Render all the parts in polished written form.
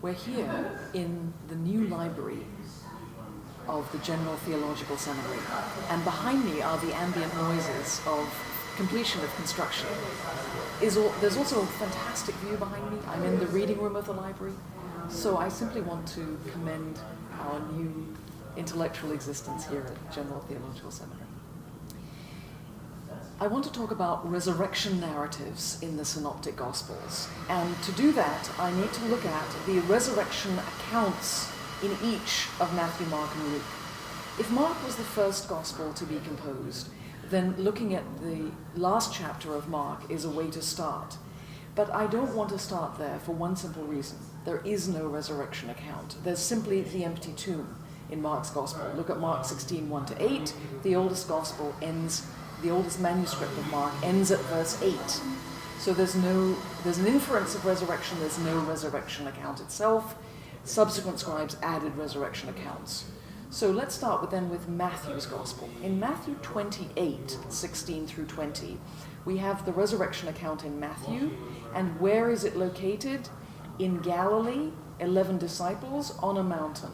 We're here in the new library of the General Theological Seminary, and behind me are the ambient noises of completion of construction. There's also a fantastic view behind me. I'm in the reading room of the library, so I simply want to commend our new intellectual existence here at General Theological Seminary. I want to talk about resurrection narratives in the Synoptic Gospels, and to do that I need to look at the resurrection accounts in each of Matthew, Mark, and Luke. If Mark was the first Gospel to be composed, then looking at the last chapter of Mark is a way to start. But I don't want to start there for one simple reason. There is no resurrection account. There's simply the empty tomb in Mark's Gospel. Look at Mark 16, 1-8. The oldest manuscript of Mark ends at verse 8. So there's an inference of resurrection, there's no resurrection account itself. Subsequent scribes added resurrection accounts. So let's start with Matthew's Gospel. In Matthew 28, 16 through 20, we have the resurrection account in Matthew, and where is it located? In Galilee, 11 disciples on a mountain.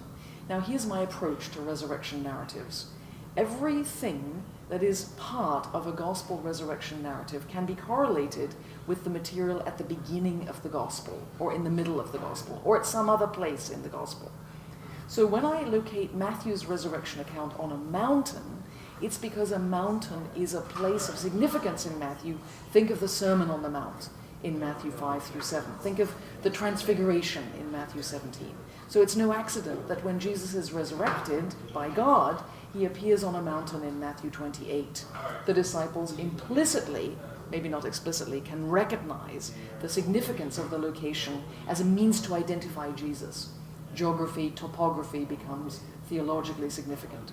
Now here's my approach to resurrection narratives. Everything that is part of a gospel resurrection narrative can be correlated with the material at the beginning of the gospel, or in the middle of the gospel, or at some other place in the gospel. So when I locate Matthew's resurrection account on a mountain, it's because a mountain is a place of significance in Matthew. Think of the Sermon on the Mount in Matthew 5 through 7. Think of the Transfiguration in Matthew 17. So it's no accident that when Jesus is resurrected by God, he appears on a mountain in Matthew 28. The disciples implicitly, maybe not explicitly, can recognize the significance of the location as a means to identify Jesus. Geography, topography becomes theologically significant.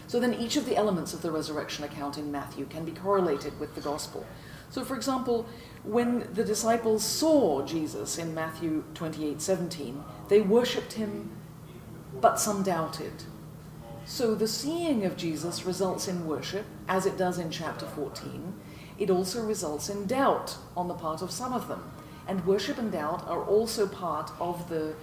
So then each of the elements of the resurrection account in Matthew can be correlated with the gospel. So for example, when the disciples saw Jesus in Matthew 28:17, they worshipped him, but some doubted. So the seeing of Jesus results in worship, as it does in chapter 14. It also results in doubt on the part of some of them. And worship and doubt are also part of the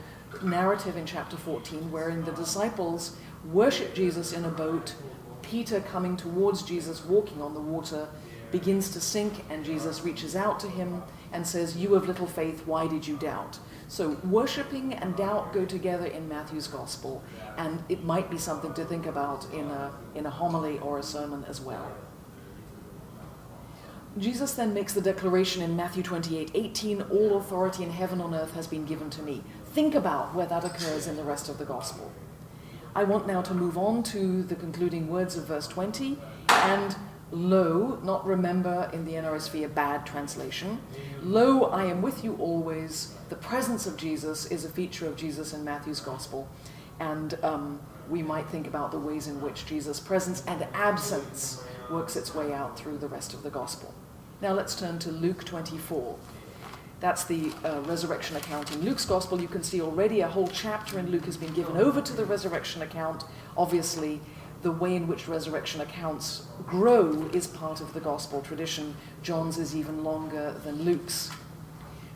narrative in chapter 14, wherein the disciples worship Jesus in a boat. Peter, coming towards Jesus, walking on the water, begins to sink, and Jesus reaches out to him and says, "You of little faith, why did you doubt?" So worshiping and doubt go together in Matthew's Gospel, and it might be something to think about in a homily or a sermon as well. Jesus then makes the declaration in Matthew 28:18, "All authority in heaven and earth has been given to me." Think about where that occurs in the rest of the Gospel. I want now to move on to the concluding words of verse 20, and lo, not remember in the NRSV a bad translation, lo, I am with you always. The presence of Jesus is a feature of Jesus in Matthew's Gospel, and we might think about the ways in which Jesus' presence and absence works its way out through the rest of the Gospel. Now let's turn to Luke 24. That's the resurrection account in Luke's Gospel. You can see already a whole chapter in Luke has been given over to the resurrection account. Obviously, the way in which resurrection accounts grow is part of the Gospel tradition. John's is even longer than Luke's.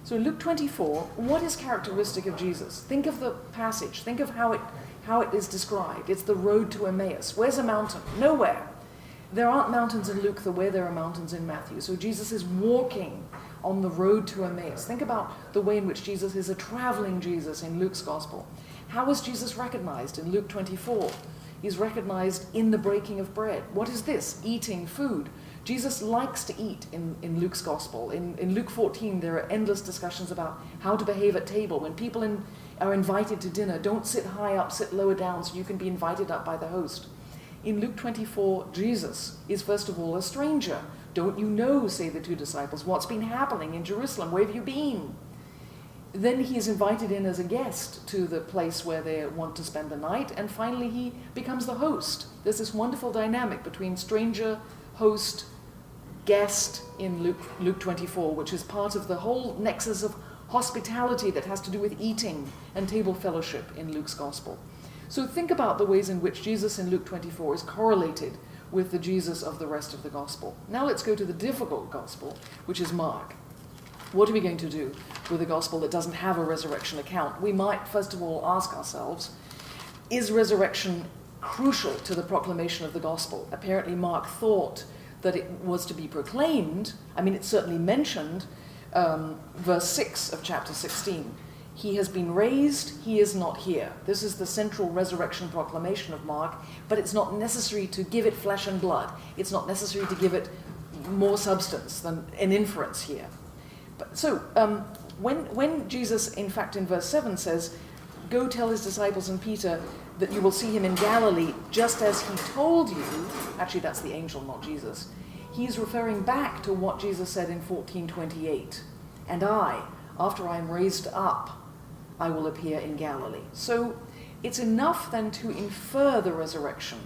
So in Luke 24, what is characteristic of Jesus? Think of the passage. Think of how it is described. It's the road to Emmaus. Where's a mountain? Nowhere. There aren't mountains in Luke the way there are mountains in Matthew. So Jesus is walking on the road to Emmaus. Think about the way in which Jesus is a traveling Jesus in Luke's Gospel. How is Jesus recognized in Luke 24? He's recognized in the breaking of bread. What is this? Eating food. Jesus likes to eat in Luke's Gospel. In Luke 14, there are endless discussions about how to behave at table. When people are invited to dinner, don't sit high up, sit lower down so you can be invited up by the host. In Luke 24, Jesus is first of all a stranger. Don't you know, say the two disciples, what's been happening in Jerusalem? Where have you been? Then he is invited in as a guest to the place where they want to spend the night, and finally he becomes the host. There's this wonderful dynamic between stranger, host, guest in Luke 24, which is part of the whole nexus of hospitality that has to do with eating and table fellowship in Luke's Gospel. So think about the ways in which Jesus in Luke 24 is correlated with the Jesus of the rest of the Gospel. Now let's go to the difficult Gospel, which is Mark. What are we going to do with a gospel that doesn't have a resurrection account? We might, first of all, ask ourselves, is resurrection crucial to the proclamation of the gospel? Apparently Mark thought that it was to be proclaimed. I mean, it's certainly mentioned, verse 6 of chapter 16. He has been raised, he is not here. This is the central resurrection proclamation of Mark, but it's not necessary to give it flesh and blood. It's not necessary to give it more substance than an inference here. But, so, when Jesus, in fact, in verse 7 says, go tell his disciples and Peter that you will see him in Galilee just as he told you, actually that's the angel, not Jesus, he's referring back to what Jesus said in 14:28. And I, after I am raised up, I will appear in Galilee. So it's enough then to infer the resurrection.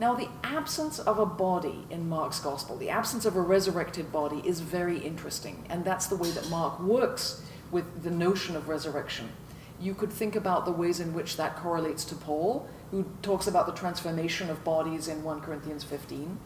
Now, the absence of a body in Mark's gospel, the absence of a resurrected body, is very interesting, and that's the way that Mark works with the notion of resurrection. You could think about the ways in which that correlates to Paul, who talks about the transformation of bodies in 1 Corinthians 15.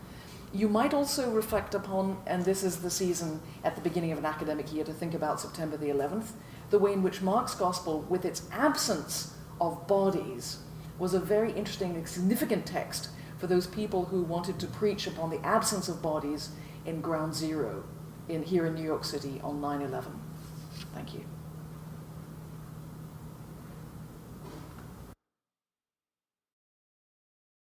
You might also reflect upon, and this is the season at the beginning of an academic year to think about September the 11th, the way in which Mark's gospel, with its absence of bodies, was a very interesting and significant text for those people who wanted to preach upon the absence of bodies in Ground Zero here in New York City on 9/11. Thank you.